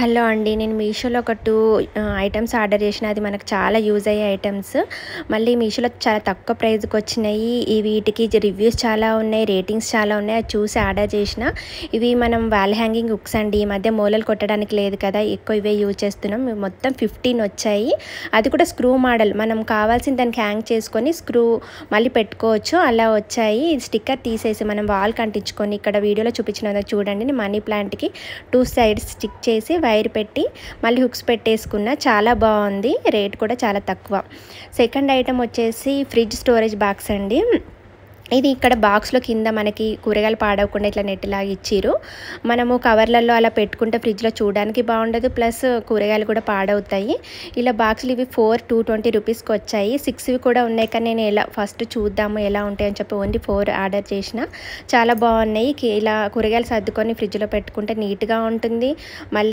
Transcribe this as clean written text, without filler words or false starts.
Hello అండి. నేను మీషోలో ఒక 2 ఐటెమ్స్ ఆర్డర్ చేసిన. అది మనకు చాలా యూజ్ అయ్యే ఐటెమ్స్. మళ్ళీ మీషోలో చాలా తక్కువ ప్రైస్‌కి వచ్చినాయి. వీటికి రివ్యూస్ చాలా ఉన్నాయి, రేటింగ్స్ చాలా ఉన్నాయి. అది చూసి ఆర్డర్ చేసిన. ఇవి మనం వాల్ హ్యాంగింగ్ హుక్స్ అండి. ఈ మధ్య మూలలు కొట్టడానికి లేదు కదా, ఎక్కువ ఇవే యూజ్ చేస్తున్నాం. మొత్తం 15 వచ్చాయి. అది కూడా స్క్రూ మోడల్. మనం కావాల్సిన దానికి హ్యాంగ్ చేసుకొని స్క్రూ మళ్ళీ పెట్టుకోవచ్చు. అలా వచ్చాయి. స్టిక్కర్ తీసేసి మనం వాల్కి అంటించుకొని, ఇక్కడ వీడియోలో చూపించిన చూడండి, మనీ ప్లాంట్కి 2 సైడ్స్ స్టిక్ చేసి వైర్ పెట్టి మళ్ళీ హుక్స్ పెట్టేసుకున్న. చాలా బాగుంది. రేట్ కూడా చాలా తక్కువ. సెకండ్ ఐటమ్ వచ్చేసి ఫ్రిడ్జ్ స్టోరేజ్ బాక్స్ అండి. ఇది ఇక్కడ బాక్స్లో కింద మనకి కూరగాయలు పాడవకుండా ఇట్లా నెట్ లాగా ఇచ్చిర్రు. మనము కవర్లలో అలా పెట్టుకుంటే ఫ్రిడ్జ్లో చూడడానికి బాగుండదు, ప్లస్ కూరగాయలు కూడా పాడవుతాయి. ఇలా బాక్సులు ఇవి 220 రూపీస్కి వచ్చాయి. 6 కూడా ఉన్నాయి, కానీ నేను ఎలా ఫస్ట్ చూద్దాము ఎలా ఉంటాయని చెప్పి ఓన్లీ 4 ఆర్డర్ చేసిన. చాలా బాగున్నాయి. ఇలా కూరగాయలు సర్దుకొని ఫ్రిడ్జ్లో పెట్టుకుంటే నీట్గా ఉంటుంది. మళ్ళీ